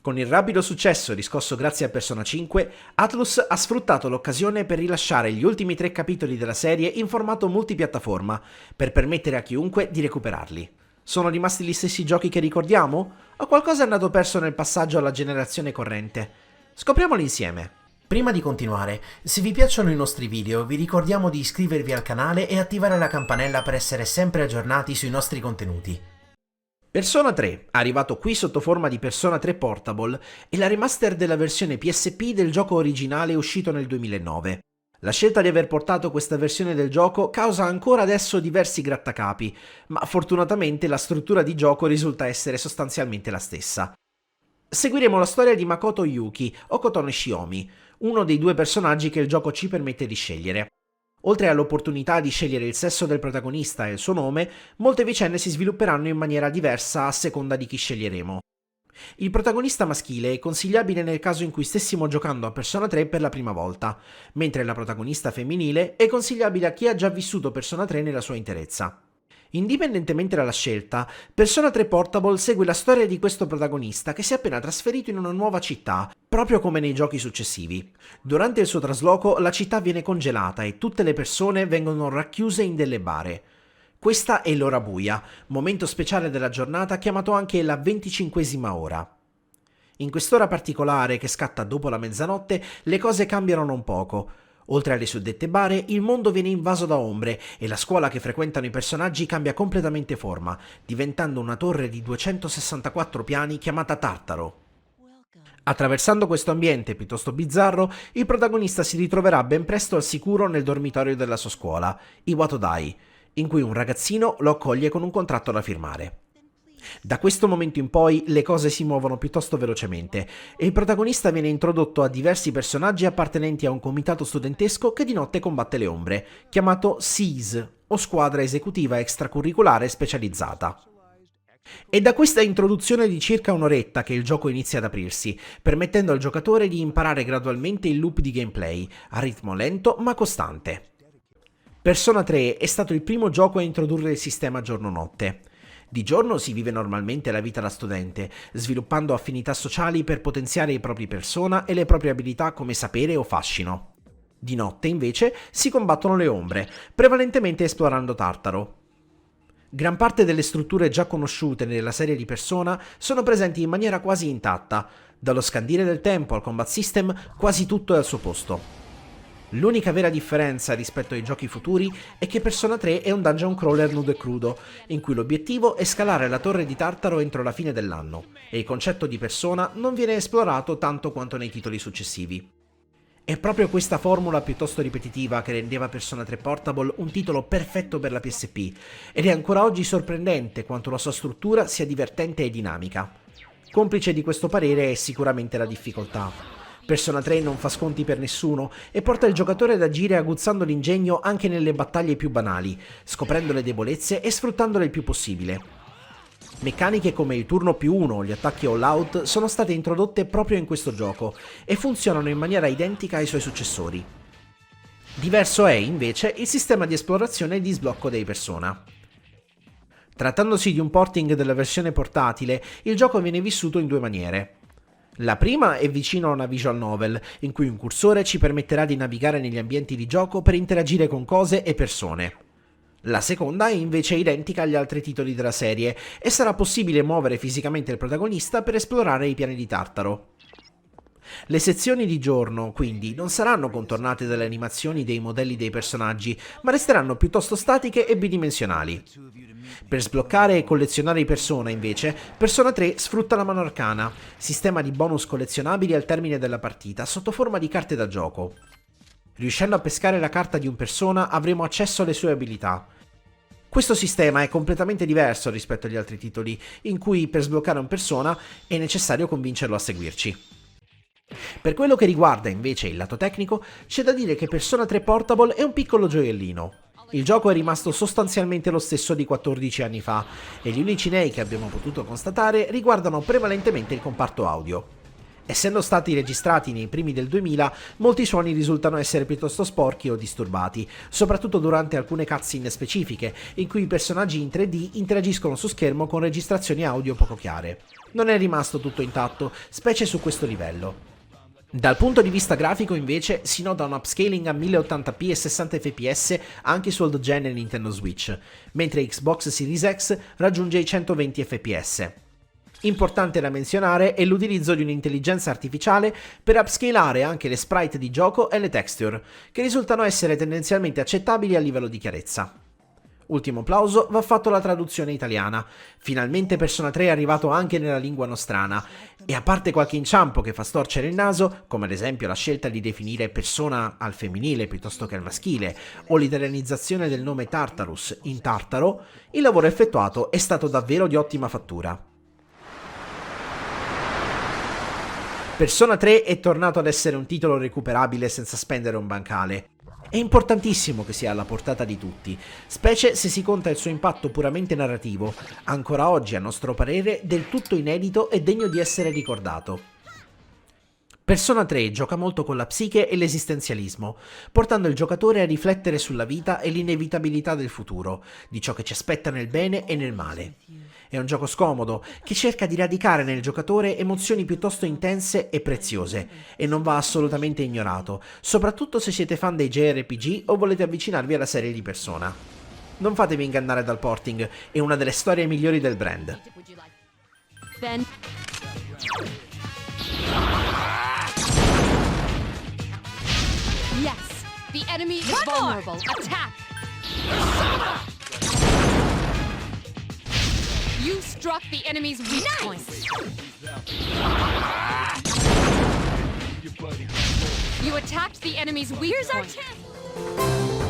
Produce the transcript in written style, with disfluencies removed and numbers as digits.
Con il rapido successo riscosso grazie a Persona 5, Atlus ha sfruttato l'occasione per rilasciare gli ultimi 3 capitoli della serie in formato multipiattaforma, per permettere a chiunque di recuperarli. Sono rimasti gli stessi giochi che ricordiamo? O qualcosa è andato perso nel passaggio alla generazione corrente? Scopriamolo insieme! Prima di continuare, se vi piacciono i nostri video vi ricordiamo di iscrivervi al canale e attivare la campanella per essere sempre aggiornati sui nostri contenuti. Persona 3, arrivato qui sotto forma di Persona 3 Portable, è la remaster della versione PSP del gioco originale uscito nel 2009. La scelta di aver portato questa versione del gioco causa ancora adesso diversi grattacapi, ma fortunatamente la struttura di gioco risulta essere sostanzialmente la stessa. Seguiremo la storia di Makoto Yuki, o Kotone Shiomi, uno dei 2 personaggi che il gioco ci permette di scegliere. Oltre all'opportunità di scegliere il sesso del protagonista e il suo nome, molte vicende si svilupperanno in maniera diversa a seconda di chi sceglieremo. Il protagonista maschile è consigliabile nel caso in cui stessimo giocando a Persona 3 per la prima volta, mentre la protagonista femminile è consigliabile a chi ha già vissuto Persona 3 nella sua interezza. Indipendentemente dalla scelta, Persona 3 Portable segue la storia di questo protagonista che si è appena trasferito in una nuova città, proprio come nei giochi successivi. Durante il suo trasloco la città viene congelata e tutte le persone vengono racchiuse in delle bare. Questa è l'ora buia, momento speciale della giornata chiamato anche la 25esima ora. In quest'ora particolare, che scatta dopo la mezzanotte, le cose cambiano non poco. Oltre alle suddette bare, il mondo viene invaso da ombre e la scuola che frequentano i personaggi cambia completamente forma, diventando una torre di 264 piani chiamata Tartaro. Attraversando questo ambiente piuttosto bizzarro, il protagonista si ritroverà ben presto al sicuro nel dormitorio della sua scuola, Iwatodai, in cui un ragazzino lo accoglie con un contratto da firmare. Da questo momento in poi le cose si muovono piuttosto velocemente e il protagonista viene introdotto a diversi personaggi appartenenti a un comitato studentesco che di notte combatte le ombre, chiamato SEAS, o Squadra Esecutiva Extracurriculare Specializzata. È da questa introduzione di circa un'oretta che il gioco inizia ad aprirsi, permettendo al giocatore di imparare gradualmente il loop di gameplay, a ritmo lento ma costante. Persona 3 è stato il primo gioco a introdurre il sistema giorno-notte. Di giorno si vive normalmente la vita da studente, sviluppando affinità sociali per potenziare i propri persona e le proprie abilità come sapere o fascino. Di notte, invece, si combattono le ombre, prevalentemente esplorando Tartaro. Gran parte delle strutture già conosciute nella serie di Persona sono presenti in maniera quasi intatta. Dallo scandire del tempo al combat system, quasi tutto è al suo posto. L'unica vera differenza rispetto ai giochi futuri è che Persona 3 è un dungeon crawler nudo e crudo, in cui l'obiettivo è scalare la torre di Tartaro entro la fine dell'anno, e il concetto di Persona non viene esplorato tanto quanto nei titoli successivi. È proprio questa formula piuttosto ripetitiva che rendeva Persona 3 Portable un titolo perfetto per la PSP, ed è ancora oggi sorprendente quanto la sua struttura sia divertente e dinamica. Complice di questo parere è sicuramente la difficoltà. Persona 3 non fa sconti per nessuno e porta il giocatore ad agire aguzzando l'ingegno anche nelle battaglie più banali, scoprendo le debolezze e sfruttandole il più possibile. Meccaniche come il turno più 1 o gli attacchi all out sono state introdotte proprio in questo gioco e funzionano in maniera identica ai suoi successori. Diverso è, invece, il sistema di esplorazione e di sblocco dei Persona. Trattandosi di un porting della versione portatile, il gioco viene vissuto in 2 maniere. La prima è vicino a una visual novel, in cui un cursore ci permetterà di navigare negli ambienti di gioco per interagire con cose e persone. La seconda è invece identica agli altri titoli della serie e sarà possibile muovere fisicamente il protagonista per esplorare i piani di Tartaro. Le sezioni di giorno, quindi, non saranno contornate dalle animazioni dei modelli dei personaggi, ma resteranno piuttosto statiche e bidimensionali. Per sbloccare e collezionare i Persona, invece, Persona 3 sfrutta la mano arcana, sistema di bonus collezionabili al termine della partita sotto forma di carte da gioco. Riuscendo a pescare la carta di un Persona avremo accesso alle sue abilità. Questo sistema è completamente diverso rispetto agli altri titoli, in cui per sbloccare un Persona è necessario convincerlo a seguirci. Per quello che riguarda invece il lato tecnico, c'è da dire che Persona 3 Portable è un piccolo gioiellino. Il gioco è rimasto sostanzialmente lo stesso di 14 anni fa e gli unici nei che abbiamo potuto constatare riguardano prevalentemente il comparto audio. Essendo stati registrati nei primi del 2000, molti suoni risultano essere piuttosto sporchi o disturbati, soprattutto durante alcune cutscene specifiche, in cui i personaggi in 3D interagiscono su schermo con registrazioni audio poco chiare. Non è rimasto tutto intatto, specie su questo livello. Dal punto di vista grafico invece si nota un upscaling a 1080p e 60 fps anche su old gen e Nintendo Switch, mentre Xbox Series X raggiunge i 120 fps. Importante da menzionare è l'utilizzo di un'intelligenza artificiale per upscalare anche le sprite di gioco e le texture, che risultano essere tendenzialmente accettabili a livello di chiarezza. Ultimo plauso va fatto alla traduzione italiana. Finalmente Persona 3 è arrivato anche nella lingua nostrana, e a parte qualche inciampo che fa storcere il naso, come ad esempio la scelta di definire persona al femminile piuttosto che al maschile, o l'italianizzazione del nome Tartarus in Tartaro, il lavoro effettuato è stato davvero di ottima fattura. Persona 3 è tornato ad essere un titolo recuperabile senza spendere un bancale. È importantissimo che sia alla portata di tutti, specie se si conta il suo impatto puramente narrativo, ancora oggi a nostro parere del tutto inedito e degno di essere ricordato. Persona 3 gioca molto con la psiche e l'esistenzialismo, portando il giocatore a riflettere sulla vita e l'inevitabilità del futuro, di ciò che ci aspetta nel bene e nel male. È un gioco scomodo, che cerca di radicare nel giocatore emozioni piuttosto intense e preziose, e non va assolutamente ignorato, soprattutto se siete fan dei JRPG o volete avvicinarvi alla serie di Persona. Non fatevi ingannare dal porting, è una delle storie migliori del brand. Yes, the enemy is vulnerable. Attack! You struck the enemy's weak point. You attacked the enemy's weak point. Here's our chance.